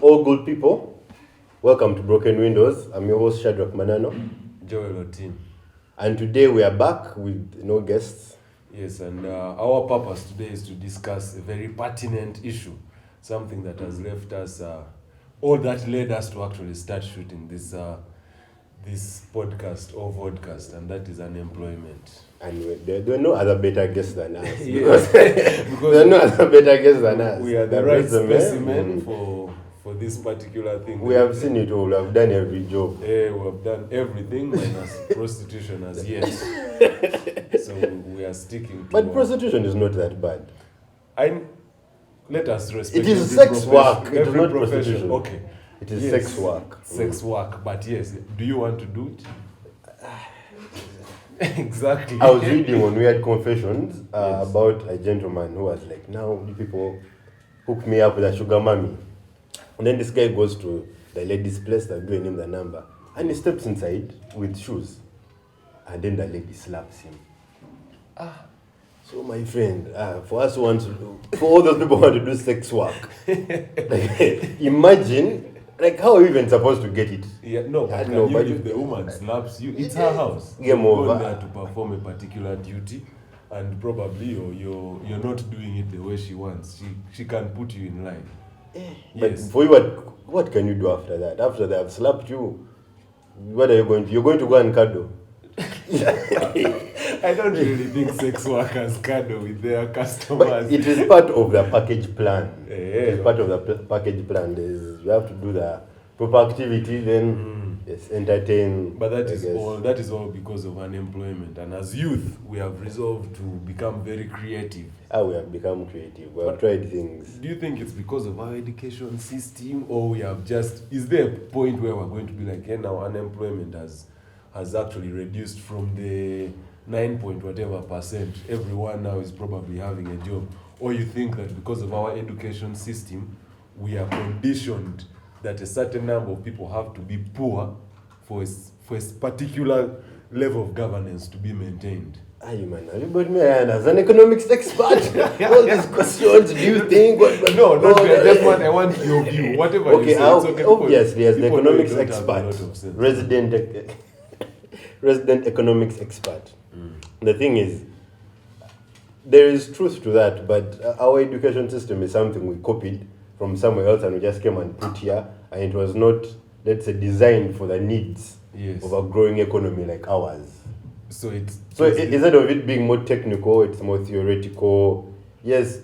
all good people. Welcome to Broken Windows. I'm your host Shadrack Manano. Joel Oteam. And today we are back with no guests. Yes, and our purpose today is to discuss a very pertinent issue, something that has left us, all that led us to actually start shooting this podcast or vodcast, and that is unemployment. And there are no other better guests than us. Yes, because there are no other better guests than us. We are the right specimen for this particular thing. We have seen it all. We have done every job. We have done everything minus prostitution as yet. So we are sticking to. But prostitution is not that bad. Let us respect. It is sex work. It is not profession. prostitution. Okay. It is sex work. Sex work. But yes, do you want to do it? Exactly. I was reading on Weird Confessions about a gentleman who was like, now the people hook me up with a sugar mommy. And then this guy goes to the lady's place, they're giving him the number. And he steps inside with shoes. And then the lady slaps him. So my friend, for us who want to do, for all those people who want to do sex work, like, imagine, like, how are you even supposed to get it? Yeah, no, but if the woman slaps you, it's her house. Game You're over. going there to perform a particular duty, and probably you're not doing it the way she wants. She can put you in line. But Yes. for you, what can you do after that? After they have slapped you, what are you going to? You're going to go and cuddle. I don't really think sex workers cuddle with their customers. But it is part of the package plan. Yeah. It is part of the package plan. You have to do the proper activity, then yes, entertain. But that is all because of unemployment. And as youth, we have resolved to become very creative. We have become creative. We have tried things. Do you think it's because of our education system, or we have is there a point where we're going to be like, now unemployment has actually reduced from the 9 point whatever %, everyone now is probably having a job? Or you think that because of our education system, we are conditioned that a certain number of people have to be poor for a particular level of governance to be maintained? Man, have you got me as an economics expert? All these questions, do you think? No, I want your view. Whatever you say, it's okay. Obviously, as the people economics don't have a lot expert, of sense. resident economics expert. The thing is, there is truth to that, but our education system is something we copied from somewhere else and we just came and put here, and it was not, let's say, designed for the needs of a growing economy like ours. So instead of it being more technical, it's more theoretical. Yes,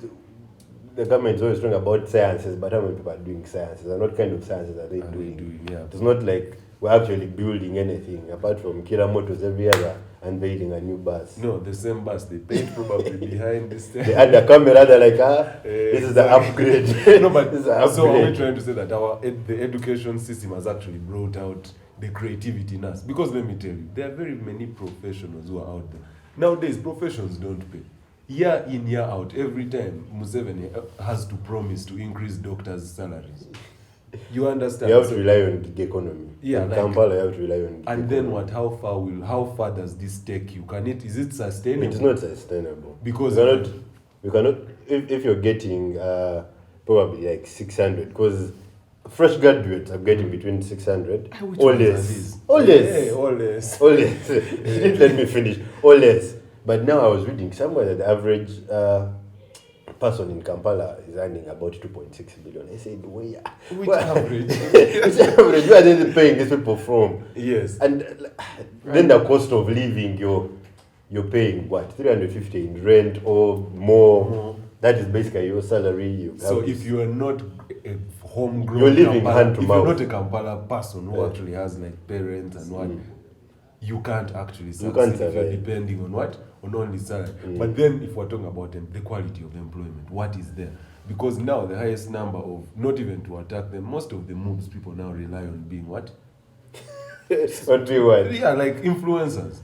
the government is always talking about sciences, but how many people are doing sciences? And what kind of sciences are they doing? It's not like we're actually building anything apart from Kira Motors every year unveiling a new bus. No, the same bus they paint probably behind this thing. They add a camera, they're like, this is the upgrade. No, but this is the upgrade. So are we trying to say that the education system has actually brought out the creativity in us? Because let me tell you, there are very many professionals who are out there. Nowadays, professions don't pay. Year in, year out, every time Museveni has to promise to increase doctors' salaries. You understand? You have to rely on gig economy. Yeah, in Kampala, you have to rely on gig and then economy. what? How far does this take you? Is it sustainable? It's not sustainable. Because you cannot if you're getting probably like 600, because fresh graduates are getting between 600 or less. Or less. You didn't let me finish. Or less. But now I was reading somewhere that the average person in Kampala is earning about 2.6 billion. I said, which average? Which average? Where are they paying these people from? Yes. And then the cost of living, you're paying what, 350 in rent or more. That is basically your salary. So if you are not a homegrown, you're living hand to if mouth. You're not a Kampala person who actually has like parents and what, you can't actually succeed if you're depending on what? On only salary. But then if we're talking about the quality of employment, what is there? Because now the highest number of, not even to attack them, most of the moves people now rely on being what? What do you want? Yeah, like influencers.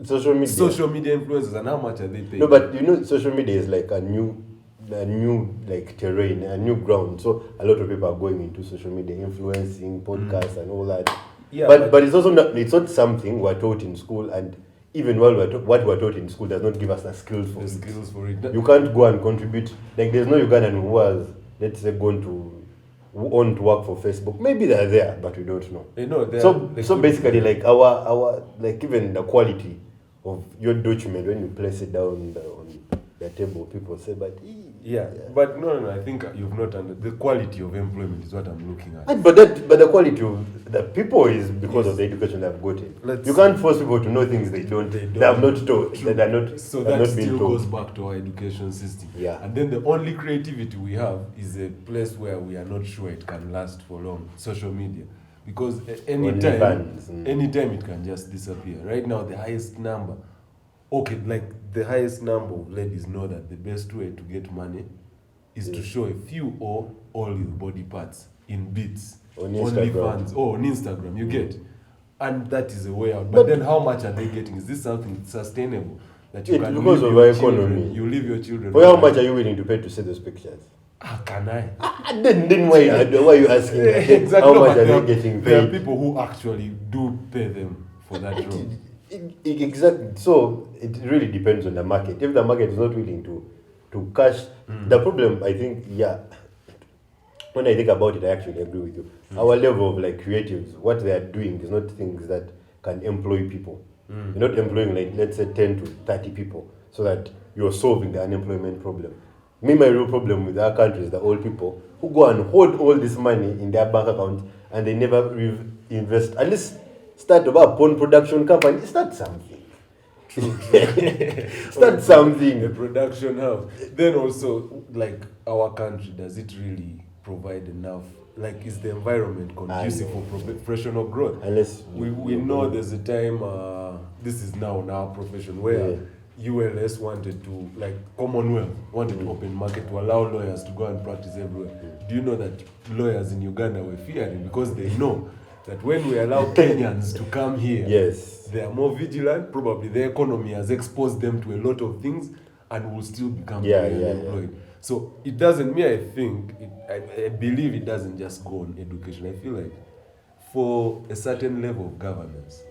Social media influencers, and how much are they paying? No, but social media is like a new like terrain, a new ground. So a lot of people are going into social media, influencing, podcasts and all that. Yeah, but it's also not something we're taught in school, and even while what we're taught in school does not give us the skills for it. You can't go and contribute. Like there's no Ugandan who has, let's say, gone to who want to work for Facebook. Maybe they're there, but we don't know. So could basically, like our like even the quality of your document when you place it down on the table, people say, but but no, I think you've not the quality of employment is what I'm looking at. But the quality of the people is because of the education they've gotten. You can't force people to know things they have not taught. That are not. So that that still goes back to our education system. Yeah. And then the only creativity we have is a place where we are not sure it can last for long. Social media, because anytime it can just disappear. Right now, the highest number of ladies know that the best way to get money is to show a few or all your body parts in bits on Instagram. On Instagram, you get, and that is a way out. But then, how much are they getting? Is this something sustainable that you can because leave of your our children? economy? You leave your children. For how much are you willing to pay to see those pictures? Can I? Then why are you asking? Exactly. How much are they getting paid? There are people who actually do pay them for that role. Exactly. So it really depends on the market. If the market is not willing to cash, the problem, I think, when I think about it, I actually agree with you. Our level of like creatives, what they are doing is not things that can employ people. You're not employing like, let's say 10 to 30 people so that you're solving the unemployment problem. My real problem with our country is the old people who go and hold all this money in their bank account and they never invest. At least start a porn production company. Start something. True. Start something. A production house. Then also, like, our country, does it really provide enough? Like, is the environment conducive for professional growth? Unless we know there's a time, this is now in our profession, where ULS wanted to, like Commonwealth, wanted to open market to allow lawyers to go and practice everywhere. Do you know that lawyers in Uganda were fearing because they know that when we allow Kenyans to come here, they are more vigilant. Probably the economy has exposed them to a lot of things and will still become unemployed. So it doesn't mean, I believe it doesn't just go on education. I feel like for a certain level of governance,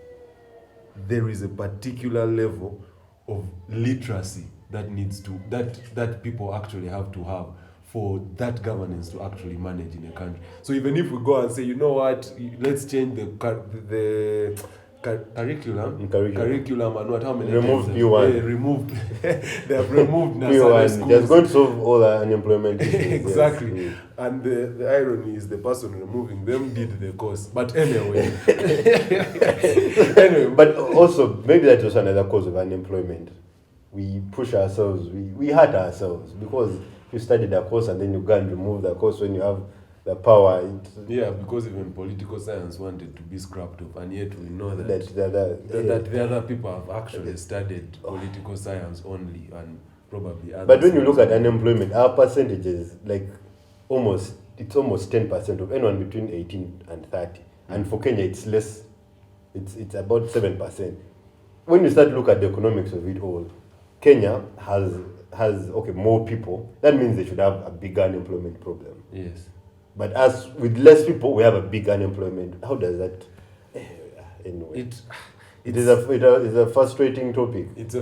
there is a particular level of literacy that needs to that people actually have to have for that governance to actually manage in a country. So even if we go and say, you know what, let's change the curriculum and what, how many remove P1. They have removed nursery schools. That's going to solve all the unemployment issues. Exactly. Yes. And the irony is the person removing them did the course. But anyway. But also, maybe that's also another cause of unemployment. We push ourselves, we hurt ourselves, because you studied a course and then you go and remove the course when you have the power. Because even political science wanted to be scrapped off, and yet we know that the other people have actually studied political science only, and probably others. But when you look at unemployment, our percentages, like it's almost 10% of anyone between 18 and 30. And for Kenya, it's less. It's about 7%. When you start to look at the economics of it all, Kenya has more people. That means they should have a bigger unemployment problem. Yes. But as with less people, we have a big unemployment. How does that? Anyway, it is a frustrating topic. It's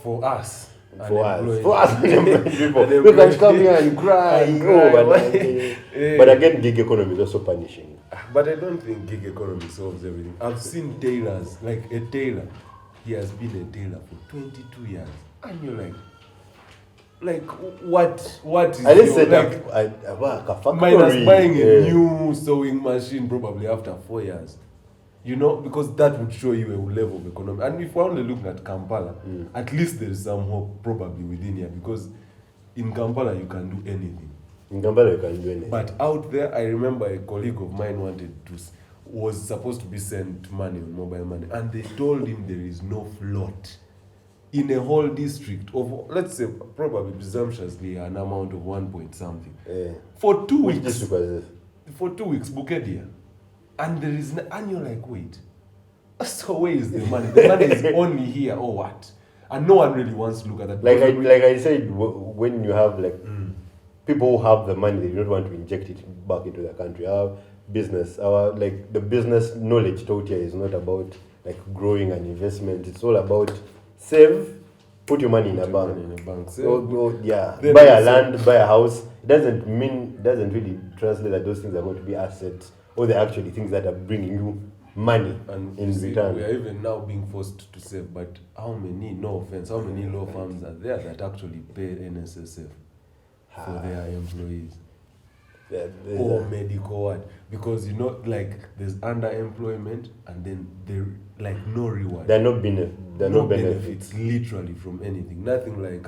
for us. For us, people, we can come here and cry. But again, gig economy is also punishing. But I don't think gig economy solves everything. I've seen tailors, like a tailor. He has been a tailor for 22 years, and you're like, what is I just your, set up a factory. Minus buying a new sewing machine probably after 4 years. You know, because that would show you a level of economy. And if we're only looking at Kampala, at least there is some hope probably within here, because in Kampala you can do anything. In Kampala you can do anything. But out there, I remember a colleague of mine was supposed to be sent money on mobile money, and they told him there is no float in a whole district of, let's say, probably presumptuously an amount of 1 point something. For 2 weeks. Which district was this? For 2 weeks, Bukedia. And there is and you're like, wait, so where is the money? The money is only here or what? And no one really wants to look at that. Like I said, when you have people who have the money, they don't want to inject it back into the country. Our business, the business knowledge taught here is not about like growing an investment. It's all about save, put your money in a bank. Buy a land, buy a house, it doesn't really translate that those things are going to be assets or they're actually things that are bringing you money And in return. we are even now being forced to save, but how many law firms are there that actually pay NSSF for their employees? Or medical what? Because like there's underemployment and then there like no reward. There are no benefits literally from anything. Nothing like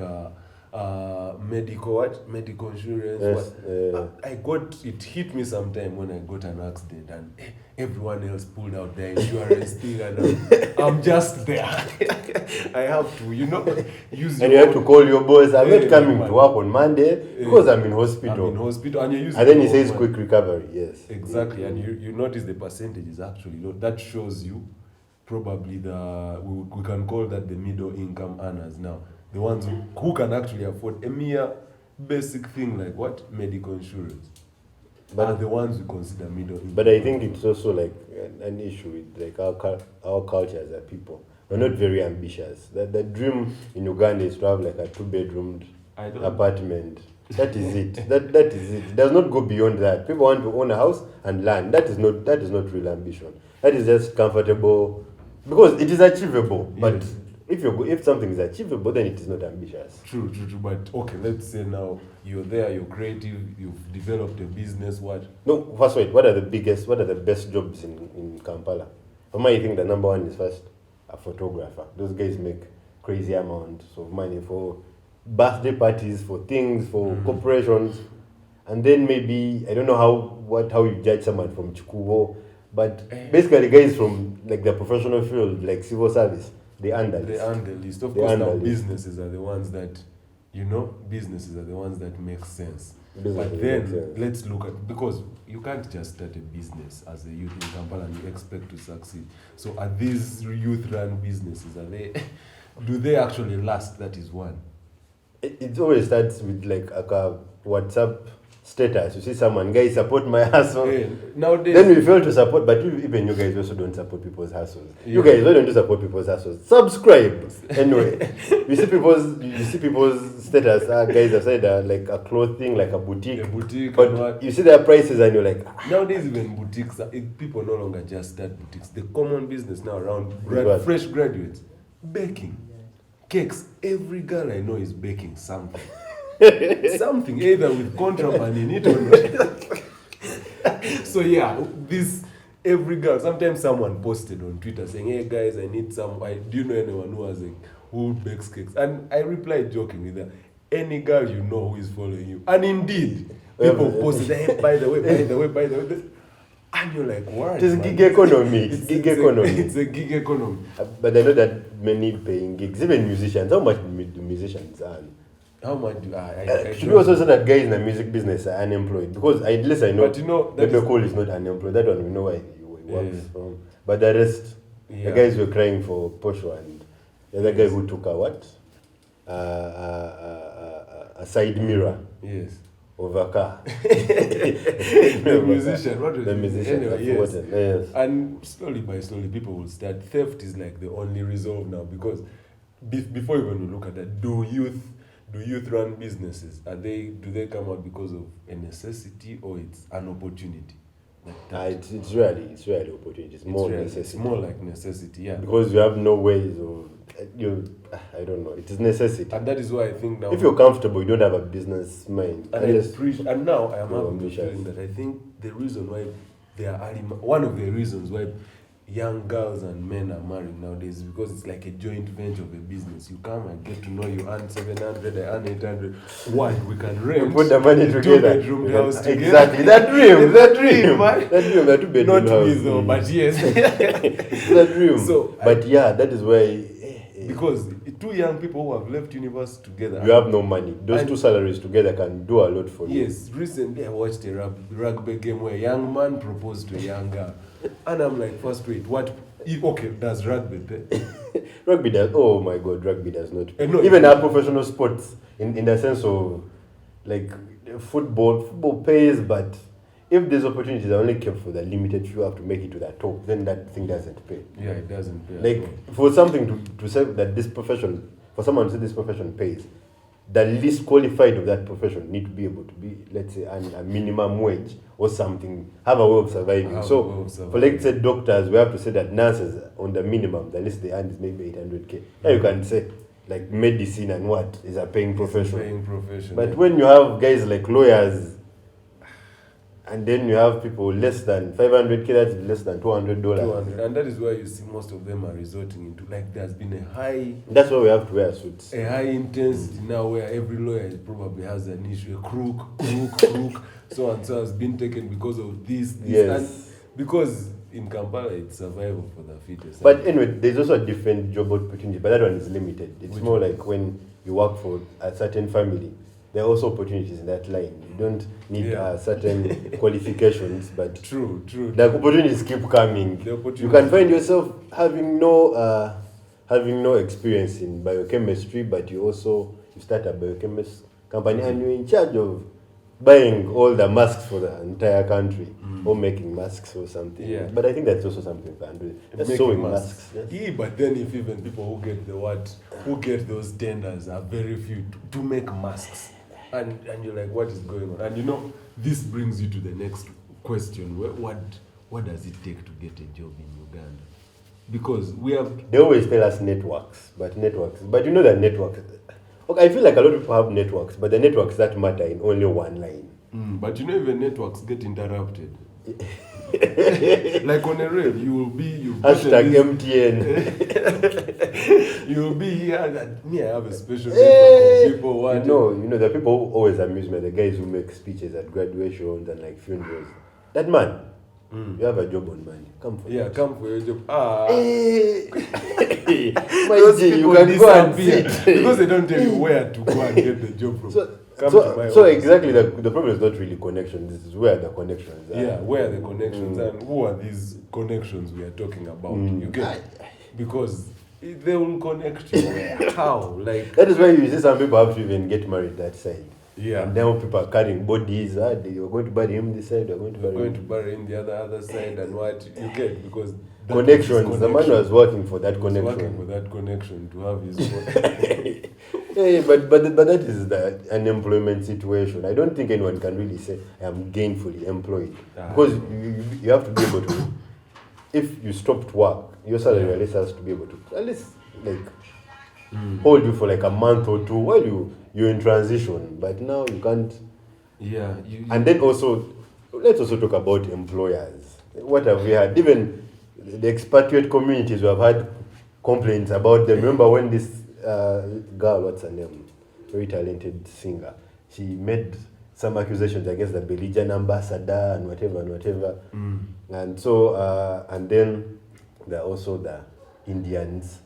medical insurance. Yes, I got it hit me sometime when I got an accident and everyone else pulled out their insurance thing and I'm just there. I have to, use. And you have to call your boss. I'm not coming to work on Monday because I'm in hospital. And you use. And then he says quick recovery. Yes, exactly. And you notice the percentage is actually low. That shows you probably we can call that the middle income earners now. The ones who can actually afford a mere basic thing like what? Medical insurance. But are the ones we consider middle income. But I think it's also like an issue with like our culture as a people. We're not very ambitious. The dream in Uganda is to have like a 2-bedroom apartment. That is it. That is it. It does not go beyond that. People want to own a house and land. That is not real ambition. That is just comfortable because it is achievable. But yes. If something is achievable, then it is not ambitious. True. But okay, let's say now you're there, you're creative, you've developed a business. What? No, first wait. What are the best jobs in Kampala? For me, I think the number one is first a photographer. Those guys make crazy amounts of money for birthday parties, for things, for corporations, and then maybe I don't know how you judge someone from Chikubo, but basically guys from like the professional field, like civil service. They earn the least. Of course, now businesses are the ones that, make sense. But then let's look at, because you can't just start a business as a youth in Kampala and you expect to succeed. So are these youth-run businesses, do they actually last? That is one. It always starts with like a WhatsApp status. You see someone, guys, support my hustle. Yeah, nowadays, then we fail to support, but even you guys also don't support people's hustles. Yeah. You guys, why don't you support people's hustles? Subscribe. Anyway, you see people's status. Guys have said like a clothing, like a boutique. But you see their prices and you're like. Nowadays, even boutiques, people no longer just start boutiques. The common business now around fresh graduates, baking, cakes. Every girl I know is baking something. Something either with contraband in it or not. So yeah, every girl. Sometimes someone posted on Twitter saying, "Hey guys, I need some. Do you know anyone who bakes cakes?" And I replied joking with her, "Any girl you know who is following you." And indeed, people posted, "Hey, by the way." And you're like, what? It is gig economy. It's gig economy. It's a gig economy. But I know that many paying gigs, even musicians. How much do musicians earn? How much do I should we also say that guys in the music business are unemployed? Because at least I know, but Bebe Cole is not unemployed. That one we know why he works from. But the rest, the guys were crying for Posho and the other guy who took a side mirror. Yes. Of a car. The musician. What was the musician? Anyway, yes. And slowly by slowly, people will start. Theft is like the only resolve now, because before even we look at that, do youth run businesses? Do they come out because of a necessity or it's an opportunity? It's rarely opportunity. It's more necessity. It's more like necessity, yeah. Because you have no ways of I don't know. It is necessity. And that is why I think now, if you're comfortable, you don't have a business mind. And now I am happy feeling that I think the reason why one of the reasons why young girls and men are marrying nowadays is because it's like a joint venture of a business. You come and get to know, you earn 700, I earn 800. One, we can rent. We put the money together. 2-bedroom house together. Exactly. That dream. That dream, that 2-bedroom house. Not me though, but yes. That dream. So, but yeah, that is why. Because two young people who have left university together. You have no money. Those two salaries together can do a lot for you. Yes. Recently I watched a rugby game where a young man proposed to a young girl. And I'm like, first wait, does rugby pay? Rugby does, oh my God, rugby does not pay. No, even our professional sports, in the sense of, like, football pays, but if these opportunities are only kept for the limited few have to make it to the top, then that thing doesn't pay. Yeah, it doesn't pay. Like, for something to say that this profession, for someone to say this profession pays, the least qualified of that profession need to be able to be, let's say, a minimum wage or something, have a way of surviving. For let's say doctors, we have to say that nurses on the minimum, the least they earn is maybe 800k. Yeah, you can say like medicine and what is a paying profession. But when you have guys like lawyers, and then you have people less than 500k, that's less than $200. And that is why you see most of them are resorting into, like, there's been a high... That's why we have to wear suits. A high intensity now where every lawyer probably has an issue, a crook, so and so has been taken because of this. Yes. And because in Kampala it's survival for the fittest. But anyway, there's also a different job opportunity, but that one is limited. It's more like when you work for a certain family, there are also opportunities in that line. You don't need certain qualifications, but true. The opportunities keep coming. You can find yourself having no experience in biochemistry, but you start a biochemist company and you're in charge of buying all the masks for the entire country or making masks or something. Yeah. But I think that's also something you can do. Just sewing masks. Yes. Yeah, but then if even people who get those tenders are very few to make masks. And you're like, what is going on? And you know, this brings you to the next question. What does it take to get a job in Uganda? Because they always tell us networks. But you know that networks... Okay, I feel like a lot of people have networks, but the networks that matter in only one line. But you know, even networks get interrupted. Like on a rail, you hashtag MTN. You'll be here. I have a special network of people. You know, the people who always amuse me, the guys who make speeches at graduations and like funerals. That man, you have a job on money. Come for it. Come for your job. My G, you can go and sit. Because they don't tell you where to go and get the job from. So exactly, the problem is not really connections. This is where the connections are. Yeah, where are the connections and who are these connections we are talking about? You get because they will connect you. How? Like that is why you see some people have to even get married that side. Yeah. And then people are carrying bodies. You're going to bury him this side. You're going to bury him the other side, and what you get because connections. The man was working for that connection. Working for that connection to have his. Yeah, but that is the unemployment situation. I don't think anyone can really say I'm gainfully employed because you have to be able to. If you stopped work, your salary at least has to be able to at least hold you for like a month or two while you're in transition. But now you can't. Yeah. And then also, let's also talk about employers. What have we had? Even the expatriate communities who have had complaints about them. Remember when this girl, what's her name, very talented singer, she made some accusations against the Belgian ambassador and whatever. And so and then there are also the Indians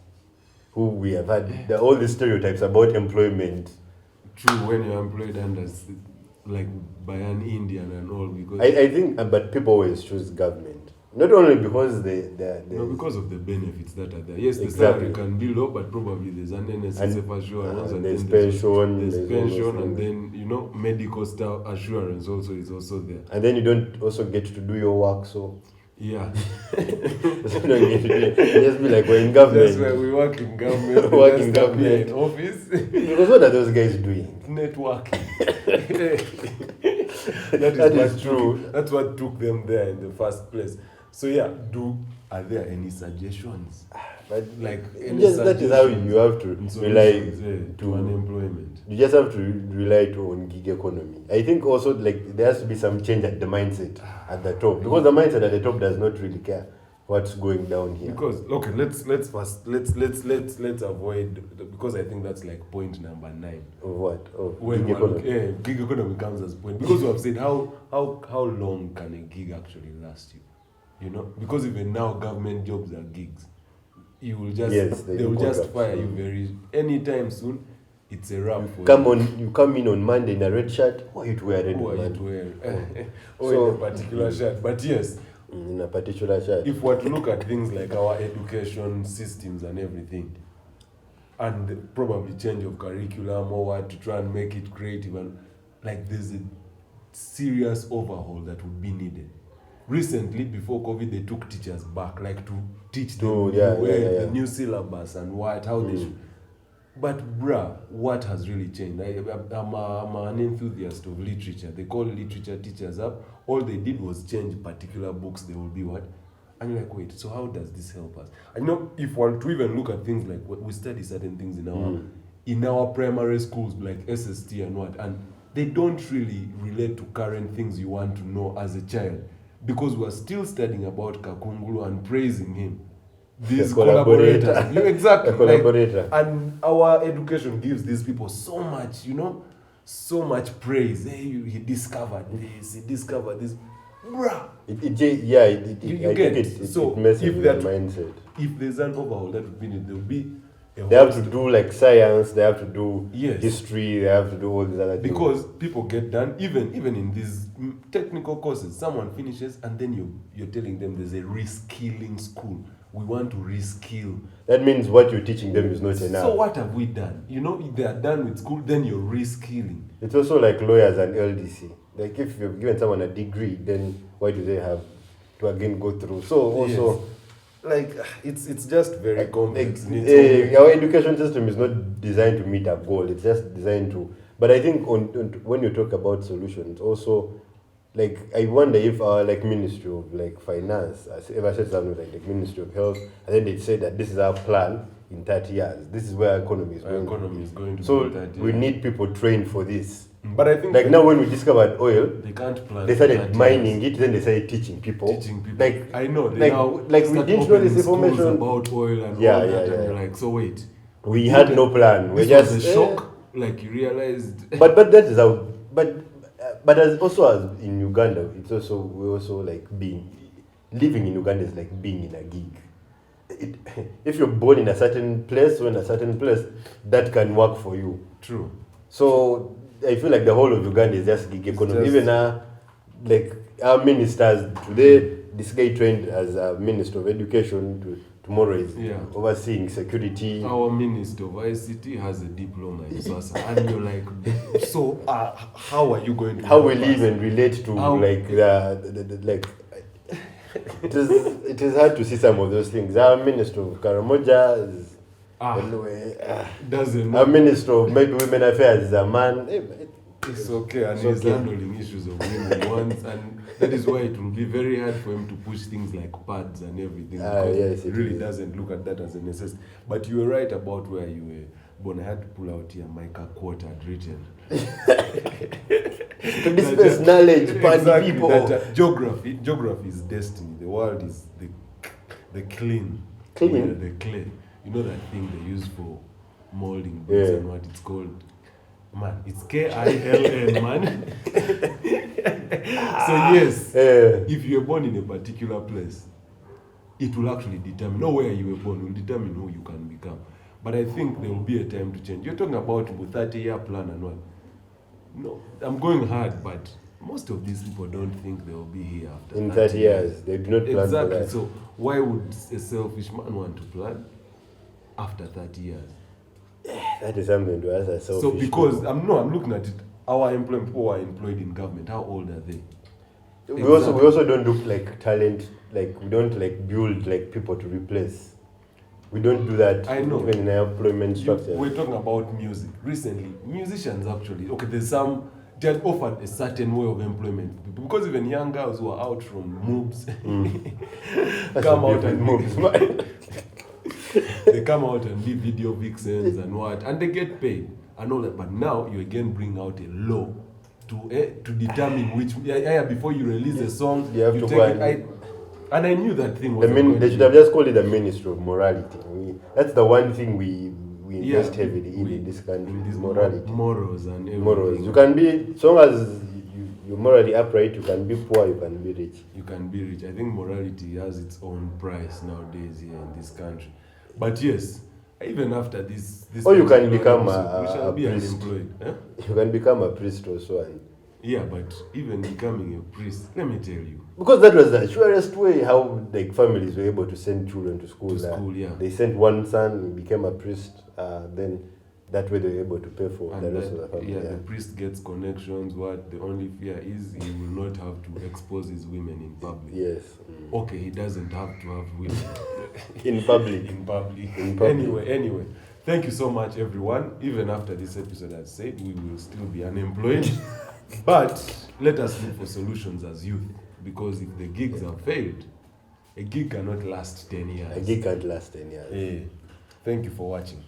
who we have had all the stereotypes about employment. True, when you're employed under like by an Indian and all, because I think but people always choose government. Not only because because of the benefits that are there. Yes, the salary can be low, but probably there's an NSSF assurance and there's pension, and then medical staff assurance also is also there. And then you don't also get to do your work, so yeah. So you don't get to do it. Just be like we're in government. That's why we work in government. In office. Because what are those guys doing? Networking. that is true. That's what took them there in the first place. So are there any suggestions? But like that is how you have to rely to unemployment. You just have to rely on gig economy. I think also like there has to be some change at the mindset at the top, because the mindset at the top does not really care what's going down here. Because let's avoid because I think that's like point number 9. Of what? When gig economy. Gig economy comes as point, because we have said how long can a gig actually last you? Because even now government jobs are gigs. You will just they will just fire you very anytime soon. It's a wrap for you come in on Monday in a red shirt. Who are you to wear red? Who are you to wear? In a particular shirt. But yes, in a particular shirt. If we were to look at things like our education systems and everything, and probably change of curriculum or what to try and make it creative, and like there's a serious overhaul that would be needed. Recently, before COVID, they took teachers back, like to teach them the new syllabus and how they should. But bruh, what has really changed? I'm an enthusiast of literature. They call literature teachers up. All they did was change particular books. They will be what? And you're like, wait, so how does this help us? And if one to even look at things like what we study certain things in our primary schools, like SST and what, and they don't really relate to current things you want to know as a child, because we're still studying about Kakungulu and praising him. These collaborators. Exactly. Collaborator. And our education gives these people so much, so much praise. Hey, he discovered this, he discovered this. Bruh. It messes with the mindset. If there's an overhaul, that would mean there will be they have to do like science, they have to do history, they have to do all these other things. Because people get done, even in these technical courses, someone finishes and then you're telling them there's a reskilling school. We want to reskill. That means what you're teaching them is not enough. So what have we done? If they are done with school, then you're reskilling. It's also like lawyers and LDC. Like if you've given someone a degree, then why do they have to again go through? So also, like it's just very complex. Our education system is not designed to meet a goal. It's just designed to. But I think when you talk about solutions, also, like I wonder if our Ministry of Finance has ever said something like the Ministry of Health, and then they say that this is our plan in 30 years. This is where our economy is going to so be. So we need people trained for this. But I think now when we discovered oil, they can't plan. They started mining it, then they started teaching people. Like I know, we didn't know this information about oil and all that, and you're like, so wait, we had no plan. We just was a shock. Like you realized. But that is how. But as in Uganda, it's also we also living in Uganda is like being in a gig. If you're born in a certain place or in a certain place, that can work for you. True. So I feel like the whole of Uganda is just gig economy. Even our ministers today, this guy trained as a minister of education. Tomorrow is overseeing security. Our minister of ICT has a diploma in Swasa, and you're like, so how are you going to? How we live and relate to It is hard to see some of those things. Our minister of Karamoja is doesn't. Our minister of maybe women affairs is a man. It's okay, and he's handling issues of women once, and that is why it will be very hard for him to push things like pads and everything, because he really doesn't look at that as a necessity. But you were right about where you were born. I had to pull out here Micah quote had written. To dispense knowledge, exactly, people. That, geography is destiny. The world is the clean. The clay. You know that thing they use for molding bricks and what it's called? Man, it's KILN, man. So yes, if you were born in a particular place, it will actually determine, not where you were born, will determine who you can become. But I think there will be a time to change. You're talking about the 30-year plan and what? No, I'm going hard, but most of these people don't think they will be here after in 30 years. They do not plan for that. So why would a selfish man want to plan after 30 years? That is something to ask a selfish. So because I'm looking at it. Our employed people who are employed in government, how old are they? We also don't look like talent. Like we don't build people to replace. We don't do that. I know. Even in our employment structure. We're talking about music. Recently, musicians actually, there's some, they're offered a certain way of employment. Because even young girls who are out from moves come out and moves. They come out and be video vixens and what, and they get paid and all that. But now you again bring out a law to determine which before you release a song, you have to go and I knew that thing was. They should have just called it the Ministry of Morality. That's the one thing we invest heavily in this country. In this morality, morals and everything. Morals. You can be, as long as you're morally upright. You can be poor. You can be rich. You can be rich. I think morality has its own price nowadays here in this country. But yes, even after this or you can become a priest. Unemployed. Eh? You can become a priest also. Yeah, but even becoming a priest, let me tell you. Because that was the surest way how families were able to send children to school. They sent one son, he became a priest, then that way they were able to pay for the rest of the family. The priest gets connections. What the only fear is, he will not have to expose his women in public. Yes. Okay, he doesn't have to have women in public. In public. Anyway. Thank you so much, everyone. Even after this episode has said, we will still be unemployed. But let us look for solutions as youth. Because if the gigs have failed, a gig cannot last 10 years. A gig can't last 10 years. Thank you for watching.